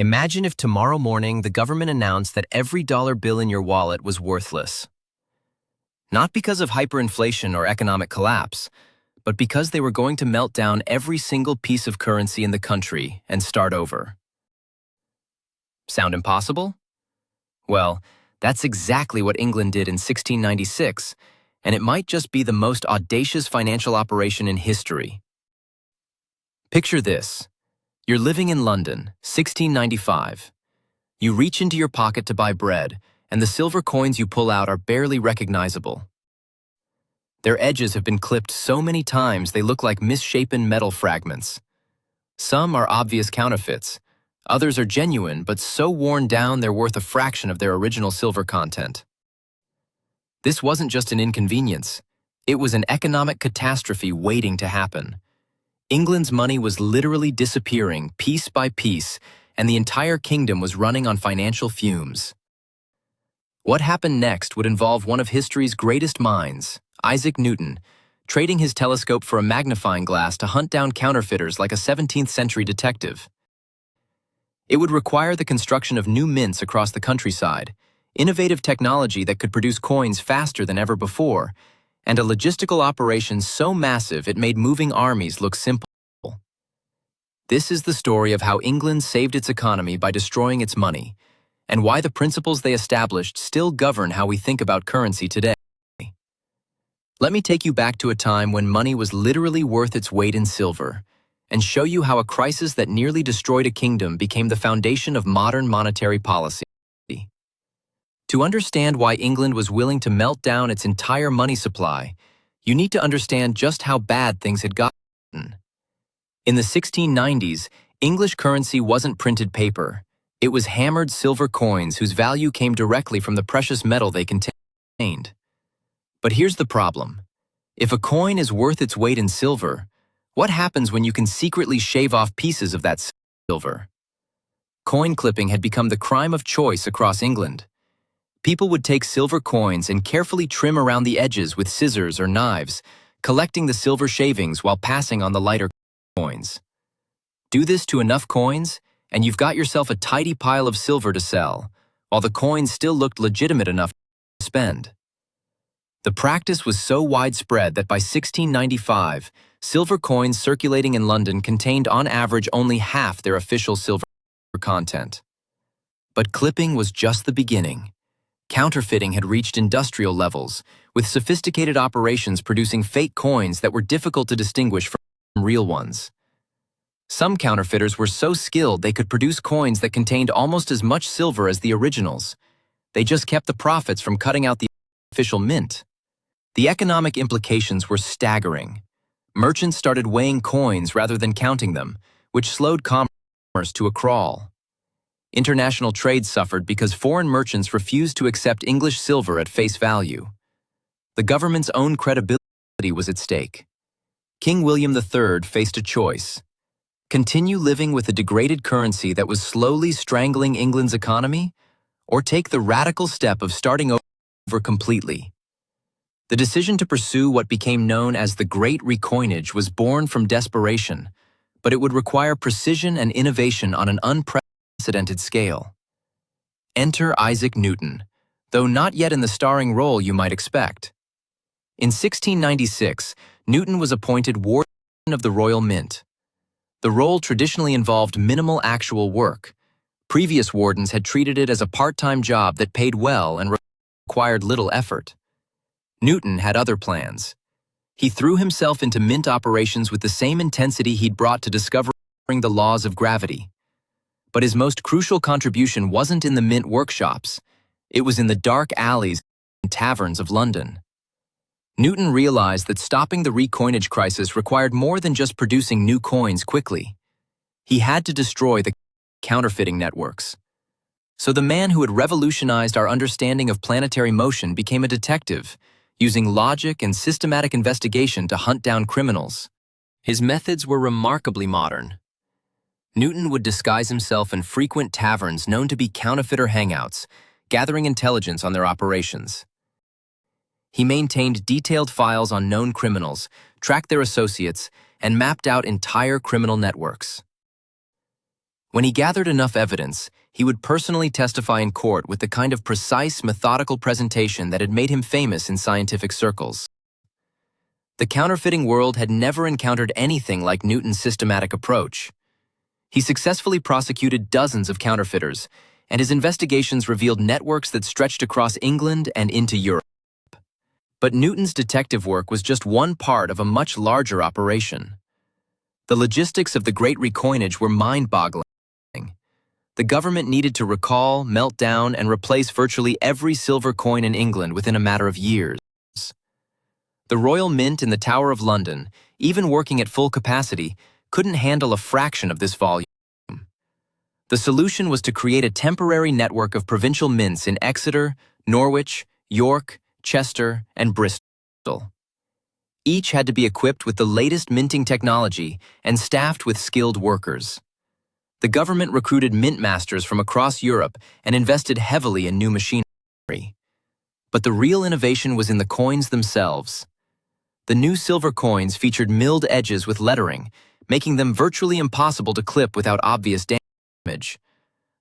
Imagine if tomorrow morning the government announced that every dollar bill in your wallet was worthless. Not because of hyperinflation or economic collapse, but because they were going to melt down every single piece of currency in the country and start over. Sound impossible? Well, that's exactly what England did in 1696, and it might just be the most audacious financial operation in history. Picture this. You're living in London, 1695. You reach into your pocket to buy bread, and the silver coins you pull out are barely recognizable. Their edges have been clipped so many times they look like misshapen metal fragments. Some are obvious counterfeits. Others are genuine, but so worn down they're worth a fraction of their original silver content. This wasn't just an inconvenience. It was an economic catastrophe waiting to happen. England's money was literally disappearing piece by piece, and the entire kingdom was running on financial fumes. What happened next would involve one of history's greatest minds, Isaac Newton, trading his telescope for a magnifying glass to hunt down counterfeiters like a 17th-century detective. It would require the construction of new mints across the countryside, innovative technology that could produce coins faster than ever before, and a logistical operation so massive it made moving armies look simple. This is the story of how England saved its economy by destroying its money, and why the principles they established still govern how we think about currency today. Let me take you back to a time when money was literally worth its weight in silver, and show you how a crisis that nearly destroyed a kingdom became the foundation of modern monetary policy. To understand why England was willing to melt down its entire money supply, you need to understand just how bad things had gotten. In the 1690s, English currency wasn't printed paper. It was hammered silver coins whose value came directly from the precious metal they contained. But here's the problem. If a coin is worth its weight in silver, what happens when you can secretly shave off pieces of that silver? Coin clipping had become the crime of choice across England. People would take silver coins and carefully trim around the edges with scissors or knives, collecting the silver shavings while passing on the lighter coins. Do this to enough coins, and you've got yourself a tidy pile of silver to sell, while the coins still looked legitimate enough to spend. The practice was so widespread that by 1695, silver coins circulating in London contained on average only half their official silver content. But clipping was just the beginning. Counterfeiting had reached industrial levels, with sophisticated operations producing fake coins that were difficult to distinguish from real ones. Some counterfeiters were so skilled they could produce coins that contained almost as much silver as the originals. They just kept the profits from cutting out the official mint. The economic implications were staggering. Merchants started weighing coins rather than counting them, which slowed commerce to a crawl. International trade suffered because foreign merchants refused to accept English silver at face value. The government's own credibility was at stake. King William III faced a choice: continue living with a degraded currency that was slowly strangling England's economy, or take the radical step of starting over completely. The decision to pursue what became known as the Great Recoinage was born from desperation, but it would require precision and innovation on an unprecedented scale. Enter Isaac Newton, though not yet in the starring role you might expect. In 1696, Newton was appointed Warden of the Royal Mint. The role traditionally involved minimal actual work. Previous wardens had treated it as a part-time job that paid well and required little effort. Newton had other plans. He threw himself into mint operations with the same intensity he'd brought to discovering the laws of gravity. But his most crucial contribution wasn't in the mint workshops. It was in the dark alleys and taverns of London. Newton realized that stopping the recoinage crisis required more than just producing new coins quickly. He had to destroy the counterfeiting networks. So the man who had revolutionized our understanding of planetary motion became a detective, using logic and systematic investigation to hunt down criminals. His methods were remarkably modern. Newton would disguise himself in frequent taverns known to be counterfeiter hangouts, gathering intelligence on their operations. He maintained detailed files on known criminals, tracked their associates, and mapped out entire criminal networks. When he gathered enough evidence, he would personally testify in court with the kind of precise, methodical presentation that had made him famous in scientific circles. The counterfeiting world had never encountered anything like Newton's systematic approach. He successfully prosecuted dozens of counterfeiters, and his investigations revealed networks that stretched across England and into Europe. But Newton's detective work was just one part of a much larger operation. The logistics of the Great Recoinage were mind-boggling. The government needed to recall, melt down, and replace virtually every silver coin in England within a matter of years. The Royal Mint in the Tower of London, even working at full capacity, couldn't handle a fraction of this volume. The solution was to create a temporary network of provincial mints in Exeter, Norwich, York, Chester, and Bristol. Each had to be equipped with the latest minting technology and staffed with skilled workers. The government recruited mint masters from across Europe and invested heavily in new machinery. But the real innovation was in the coins themselves. The new silver coins featured milled edges with lettering, making them virtually impossible to clip without obvious damage.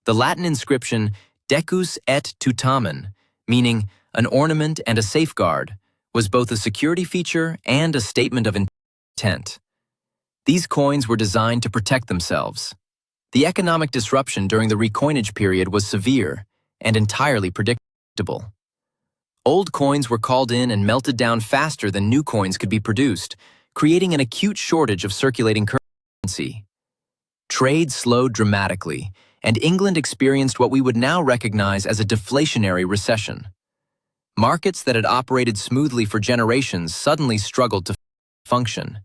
The Latin inscription Decus et Tutamen, meaning an ornament and a safeguard, was both a security feature and a statement of intent. These coins were designed to protect themselves. The economic disruption during the recoinage period was severe and entirely predictable. Old coins were called in and melted down faster than new coins could be produced, creating an acute shortage of circulating currency. Trade slowed dramatically, and England experienced what we would now recognize as a deflationary recession. Markets that had operated smoothly for generations suddenly struggled to function.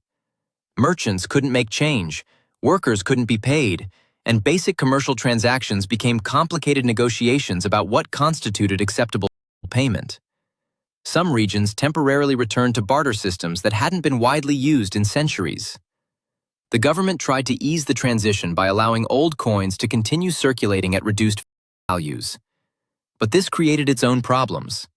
Merchants couldn't make change, workers couldn't be paid, and basic commercial transactions became complicated negotiations about what constituted acceptable payment. Some regions temporarily returned to barter systems that hadn't been widely used in centuries. The government tried to ease the transition by allowing old coins to continue circulating at reduced values. But this created its own problems.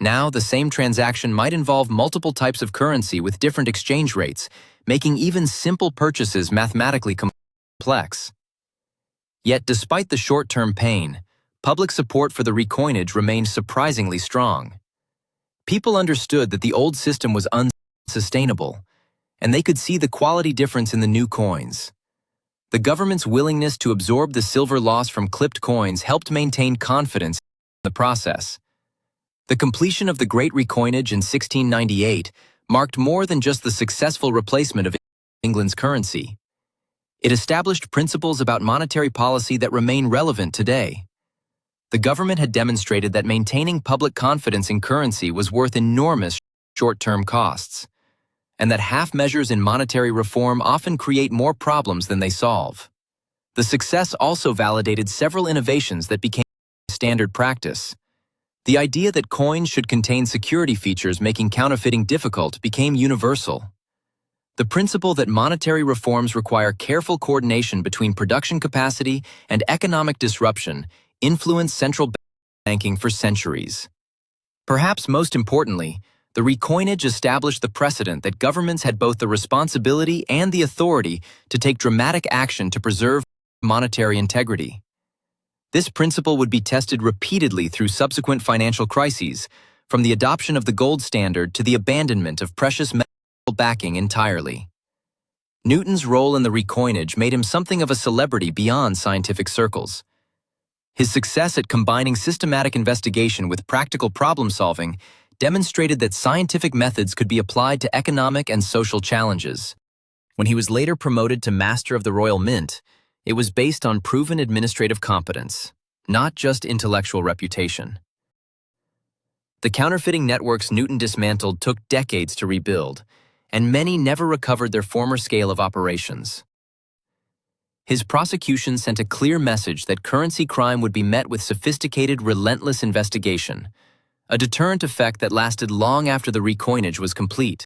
Now, the same transaction might involve multiple types of currency with different exchange rates, making even simple purchases mathematically complex. Yet, despite the short-term pain, public support for the recoinage remained surprisingly strong. People understood that the old system was unsustainable, and they could see the quality difference in the new coins. The government's willingness to absorb the silver loss from clipped coins helped maintain confidence in the process. The completion of the Great Recoinage in 1698 marked more than just the successful replacement of England's currency. It established principles about monetary policy that remain relevant today. The government had demonstrated that maintaining public confidence in currency was worth enormous short-term costs, and that half measures in monetary reform often create more problems than they solve. The success also validated several innovations that became standard practice. The idea that coins should contain security features making counterfeiting difficult became universal. The principle that monetary reforms require careful coordination between production capacity and economic disruption influenced central banking for centuries. Perhaps most importantly, the recoinage established the precedent that governments had both the responsibility and the authority to take dramatic action to preserve monetary integrity. This principle would be tested repeatedly through subsequent financial crises, from the adoption of the gold standard to the abandonment of precious metal backing entirely. Newton's role in the recoinage made him something of a celebrity beyond scientific circles. His success at combining systematic investigation with practical problem-solving demonstrated that scientific methods could be applied to economic and social challenges. When he was later promoted to Master of the Royal Mint, it was based on proven administrative competence, not just intellectual reputation. The counterfeiting networks Newton dismantled took decades to rebuild, and many never recovered their former scale of operations. His prosecution sent a clear message that currency crime would be met with sophisticated, relentless investigation, a deterrent effect that lasted long after the recoinage was complete.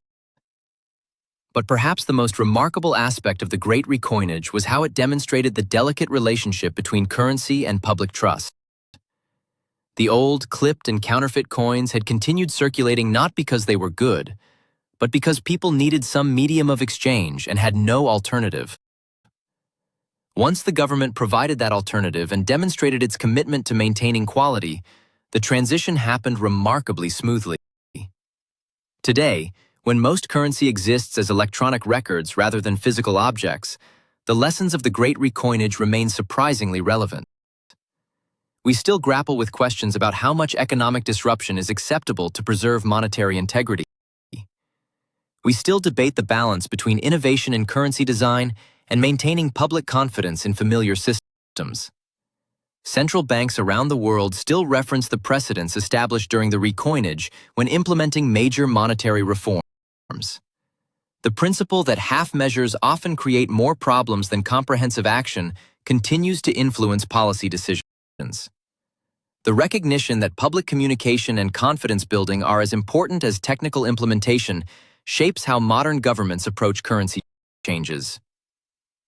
But perhaps the most remarkable aspect of the Great Recoinage was how it demonstrated the delicate relationship between currency and public trust. The old, clipped and counterfeit coins had continued circulating not because they were good, but because people needed some medium of exchange and had no alternative. Once the government provided that alternative and demonstrated its commitment to maintaining quality, the transition happened remarkably smoothly. Today, when most currency exists as electronic records rather than physical objects, the lessons of the Great Recoinage remain surprisingly relevant. We still grapple with questions about how much economic disruption is acceptable to preserve monetary integrity. We still debate the balance between innovation in currency design and maintaining public confidence in familiar systems. Central banks around the world still reference the precedents established during the Recoinage when implementing major monetary reforms. The principle that half measures often create more problems than comprehensive action continues to influence policy decisions. The recognition that public communication and confidence building are as important as technical implementation shapes how modern governments approach currency changes.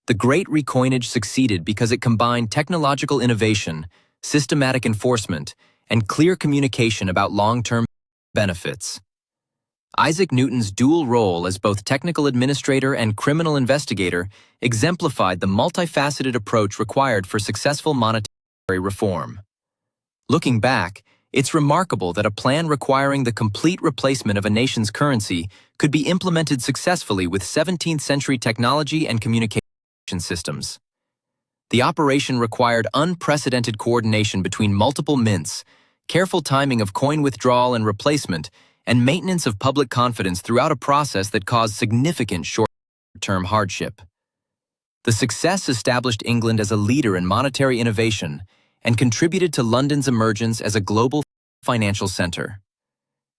The Great Recoinage succeeded because it combined technological innovation, systematic enforcement, and clear communication about long-term benefits. Isaac Newton's dual role as both technical administrator and criminal investigator exemplified the multifaceted approach required for successful monetary reform. Looking back, it's remarkable that a plan requiring the complete replacement of a nation's currency could be implemented successfully with 17th-century technology and communication systems. The operation required unprecedented coordination between multiple mints, careful timing of coin withdrawal and replacement, and maintenance of public confidence throughout a process that caused significant short-term hardship. The success established England as a leader in monetary innovation and contributed to London's emergence as a global financial center.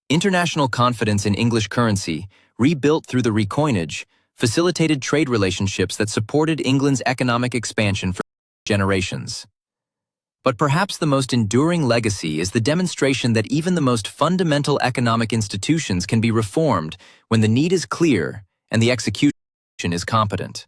International confidence in English currency, rebuilt through the Recoinage, facilitated trade relationships that supported England's economic expansion for generations. But perhaps the most enduring legacy is the demonstration that even the most fundamental economic institutions can be reformed when the need is clear and the execution is competent.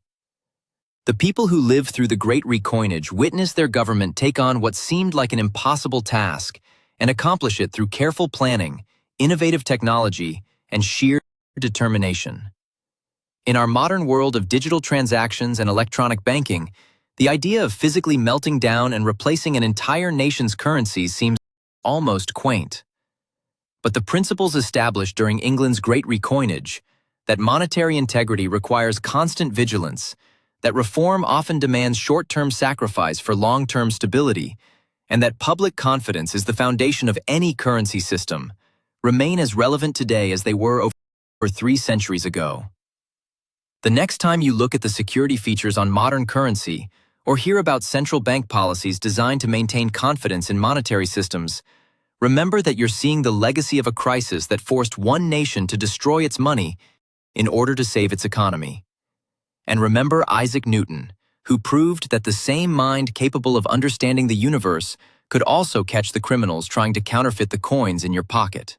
The people who lived through the Great Recoinage witnessed their government take on what seemed like an impossible task and accomplish it through careful planning, innovative technology, and sheer determination. In our modern world of digital transactions and electronic banking, the idea of physically melting down and replacing an entire nation's currency seems almost quaint. But the principles established during England's Great Recoinage, that monetary integrity requires constant vigilance, that reform often demands short-term sacrifice for long-term stability, and that public confidence is the foundation of any currency system, remain as relevant today as they were over 3 centuries ago. The next time you look at the security features on modern currency, or hear about central bank policies designed to maintain confidence in monetary systems, remember that you're seeing the legacy of a crisis that forced one nation to destroy its money in order to save its economy. And remember Isaac Newton, who proved that the same mind capable of understanding the universe could also catch the criminals trying to counterfeit the coins in your pocket.